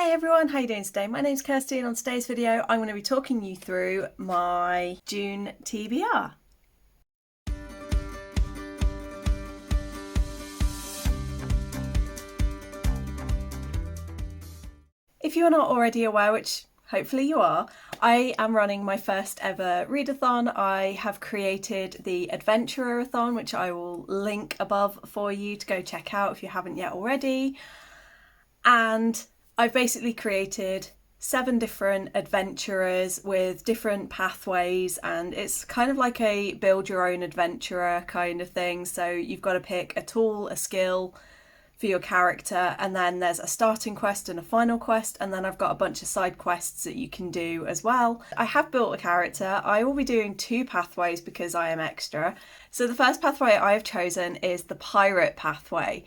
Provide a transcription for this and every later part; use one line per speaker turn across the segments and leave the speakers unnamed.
Hey everyone, how you doing today? My name's Kirsty and on today's video I'm going to be talking you through my June TBR. If you're not already aware, which hopefully you are, I am running my first ever readathon. I have created the Adventurerathon, which I will link above for you to go check out if you haven't yet already. And I've basically created 7 different adventurers with different pathways, and it's kind of like a build your own adventurer kind of thing. So you've got to pick a tool, a skill for your character, and then there's a starting quest and a final quest, and then I've got a bunch of side quests that you can do as well. I have built a character. I will be doing 2 pathways because I am extra. So the first pathway I have chosen is the pirate pathway.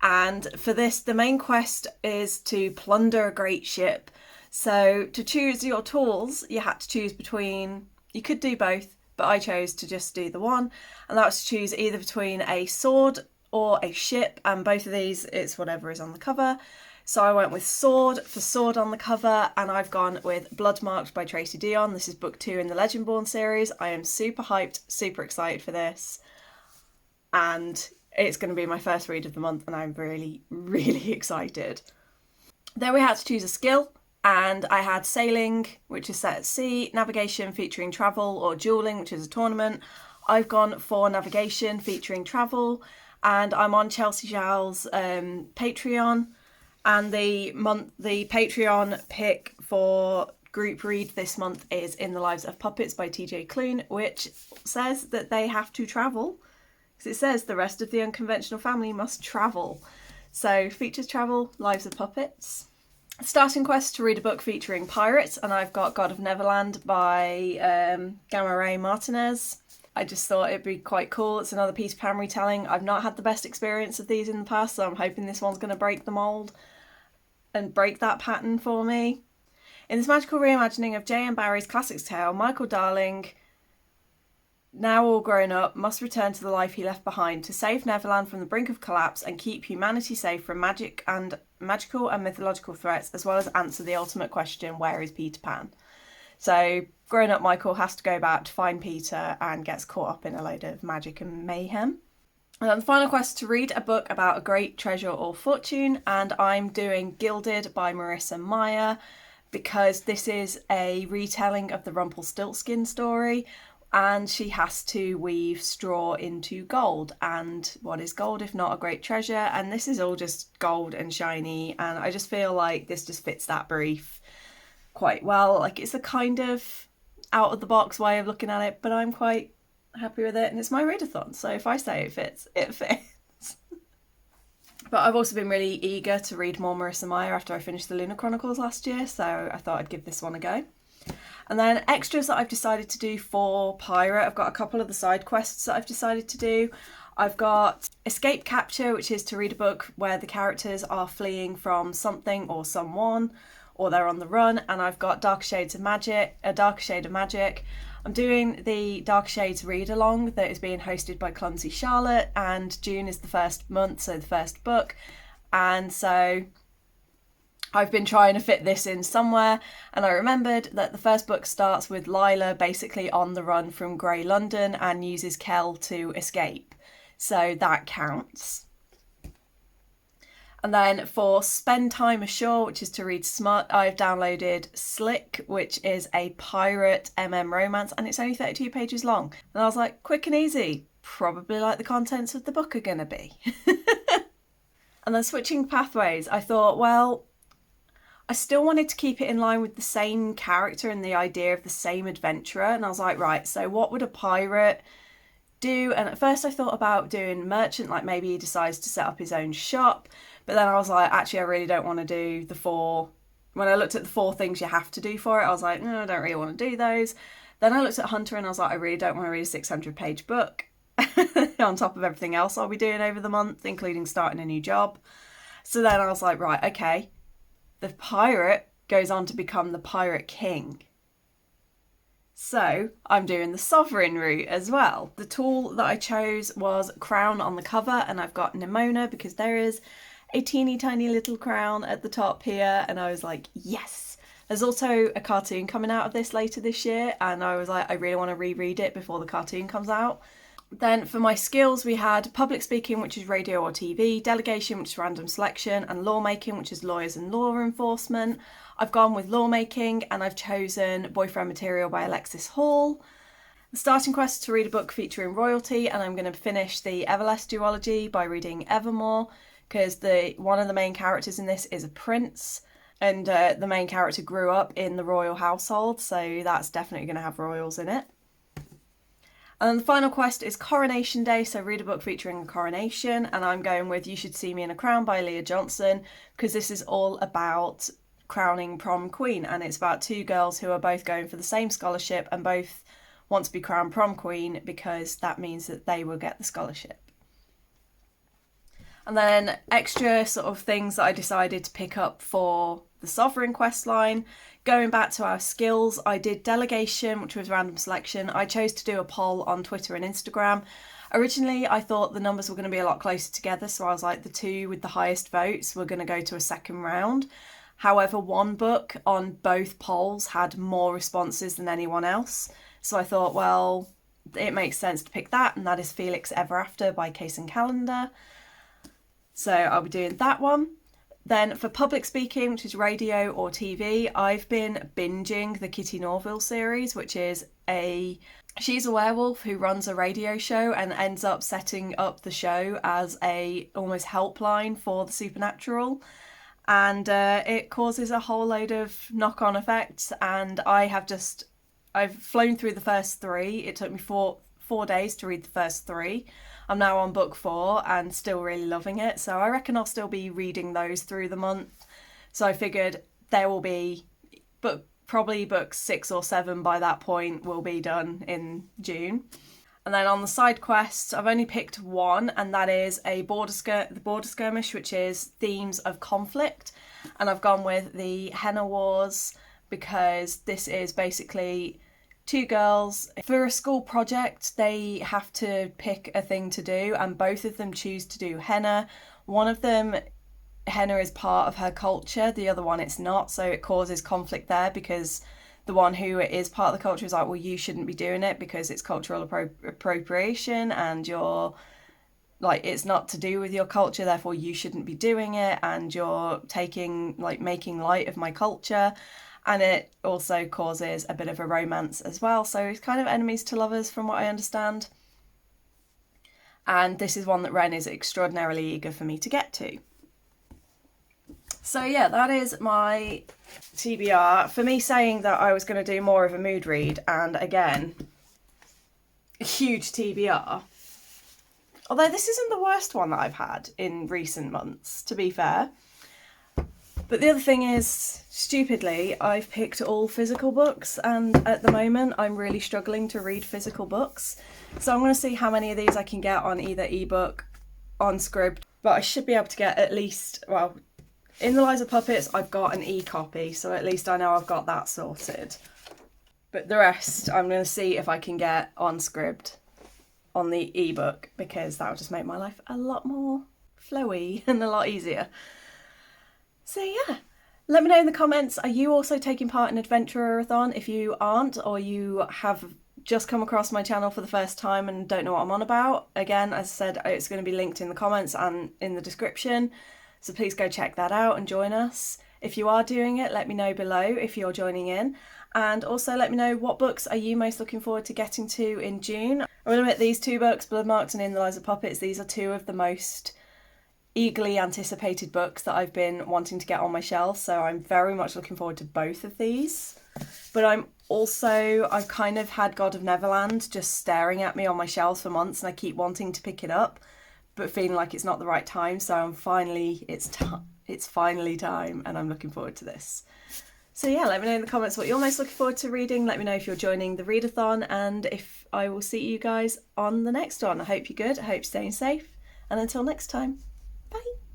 And for this, the main quest is to plunder a great ship. So to choose your tools, you had to choose between, you could do both, but I chose to just do the one. And that was to choose either between a sword or a ship. And both of these, it's whatever is on the cover. So I went with sword for sword on the cover, and I've gone with Bloodmarked by Tracy Deonn. This is book 2 in the Legendborn series. I am super hyped, super excited for this. And it's going to be my first read of the month, and I'm really, really excited. Then we had to choose a skill, and I had sailing, which is set at sea, navigation featuring travel, or dueling, which is a tournament. I've gone for navigation featuring travel, and I'm on Chelsea Zhao's Patreon, and the Patreon pick for group read this month is In the Lives of Puppets by TJ Clune, which says that they have to travel. Because it says the rest of the unconventional family must travel. So features travel, Lives of Puppets. Starting quest to read a book featuring pirates, and I've got God of Neverland by Gamma Ray Martinez. I just thought it'd be quite cool. It's another Peter Pan retelling. I've not had the best experience of these in the past, so I'm hoping this one's going to break the mould and break that pattern for me. In this magical reimagining of J.M. Barrie's classic tale, Michael Darling, now all grown up, must return to the life he left behind to save Neverland from the brink of collapse and keep humanity safe from magical and mythological threats, as well as answer the ultimate question, where is Peter Pan? So grown up Michael has to go back to find Peter and gets caught up in a load of magic and mayhem. And then the final quest to read a book about a great treasure or fortune, and I'm doing Gilded by Marissa Meyer because this is a retelling of the Rumpelstiltskin story. And she has to weave straw into gold. And what is gold if not a great treasure? And this is all just gold and shiny. And I just feel like this just fits that brief quite well. Like, it's a kind of out of the box way of looking at it, but I'm quite happy with it. And it's my readathon. So if I say it fits, it fits. But I've also been really eager to read more Marissa Meyer after I finished the Lunar Chronicles last year. So I thought I'd give this one a go. And then extras that I've decided to do for Pirate, I've got a couple of the side quests that I've decided to do. I've got Escape Capture, which is to read a book where the characters are fleeing from something or someone, or they're on the run. And I've got Dark Shades of Magic, A Dark Shade of Magic. I'm doing the Dark Shades read along that is being hosted by Clumsy Charlotte, and June is the first month, so the first book. And so I've been trying to fit this in somewhere, and I remembered that the first book starts with Lila basically on the run from Grey London and uses Kel to escape. So that counts. And then for Spend Time Ashore, which is to read smart, I've downloaded Slick, which is a pirate romance, and it's only 32 pages long. And I was like, quick and easy, probably like the contents of the book are going to be. And then switching pathways, I thought, well, I still wanted to keep it in line with the same character and the idea of the same adventurer. And I was like, right, so what would a pirate do? And at first I thought about doing merchant, like maybe he decides to set up his own shop. But then I was like, actually, I really don't want to do the 4. When I looked at the 4 things you have to do for it, I was like, no, I don't really want to do those. Then I looked at Hunter and I was like, I really don't want to read a 600-page book on top of everything else I'll be doing over the month, including starting a new job. So then I was like, right, okay. The pirate goes on to become the pirate king. So I'm doing the sovereign route as well. The tool that I chose was Crown on the cover, and I've got Nimona because there is a teeny tiny little crown at the top here, and I was like, yes. There's also a cartoon coming out of this later this year, and I was like, I really want to reread it before the cartoon comes out. Then for my skills, we had public speaking, which is radio or TV, delegation, which is random selection, and lawmaking, which is lawyers and law enforcement. I've gone with lawmaking, and I've chosen Boyfriend Material by Alexis Hall. The starting quest is to read a book featuring royalty, and I'm going to finish the Everless duology by reading Evermore, because one of the main characters in this is a prince, and the main character grew up in the royal household, so that's definitely going to have royals in it. And then the final quest is Coronation Day, so read a book featuring a coronation, and I'm going with You Should See Me in a Crown by Leah Johnson, because this is all about crowning prom queen, and it's about two girls who are both going for the same scholarship and both want to be crowned prom queen because that means that they will get the scholarship. And then extra sort of things that I decided to pick up for the Sovereign quest line. Going back to our skills, I did delegation, which was random selection. I chose to do a poll on Twitter and Instagram. Originally, I thought the numbers were going to be a lot closer together, so I was like, the two with the highest votes were going to go to a second round. However, one book on both polls had more responses than anyone else. So I thought, well, it makes sense to pick that, and that is Felix Ever After by Case and Calendar. So I'll be doing that one. Then for public speaking, which is radio or TV, I've been binging the Kitty Norville series, which is she's a werewolf who runs a radio show and ends up setting up the show as a almost helpline for the supernatural. And it causes a whole load of knock-on effects, and I've flown through the first 3. It took me four days to read the first 3. I'm now on book 4 and still really loving it, so I reckon I'll still be reading those through the month. So I figured there will be probably books 6 or 7 by that point will be done in June. And then on the side quests, I've only picked one, and that is the Border Skirmish, which is themes of conflict. And I've gone with the Henna Wars because this is basically 2 girls. For a school project, they have to pick a thing to do, and both of them choose to do henna. One of them, henna is part of her culture, the other one it's not, so it causes conflict there because the one who is part of the culture is like, well, you shouldn't be doing it because it's cultural appropriation and you're like, it's not to do with your culture, therefore you shouldn't be doing it, and you're making light of my culture. And it also causes a bit of a romance as well. So it's kind of enemies to lovers from what I understand. And this is one that Ren is extraordinarily eager for me to get to. So yeah, that is my TBR. For me saying that I was going to do more of a mood read, and again, a huge TBR. Although this isn't the worst one that I've had in recent months, to be fair. But the other thing is, stupidly, I've picked all physical books, and at the moment I'm really struggling to read physical books. So I'm going to see how many of these I can get on either ebook, on Scribd, but I should be able to get at least, well, in the Lies of Puppets I've got an e-copy, so at least I know I've got that sorted. But the rest I'm going to see if I can get on Scribd, on the ebook, because that will just make my life a lot more flowy and a lot easier. So yeah, let me know in the comments, are you also taking part in Adventurerathon? If you aren't, or you have just come across my channel for the first time and don't know what I'm on about, again, as I said, it's going to be linked in the comments and in the description, so please go check that out and join us. If you are doing it, let me know below if you're joining in, and also let me know what books are you most looking forward to getting to in June. I'm going to admit these 2 books, Bloodmarked and In the Lies of Puppets, these are 2 of the most eagerly anticipated books that I've been wanting to get on my shelf, so I'm very much looking forward to both of these. But I've kind of had God of Neverland just staring at me on my shelves for months, and I keep wanting to pick it up but feeling like it's not the right time, so it's finally time, and I'm looking forward to this. So yeah, let me know in the comments what you're most looking forward to reading. Let me know if you're joining the readathon, and if I will see you guys on the next one. I hope you're good, I hope you're staying safe, and until next time, bye.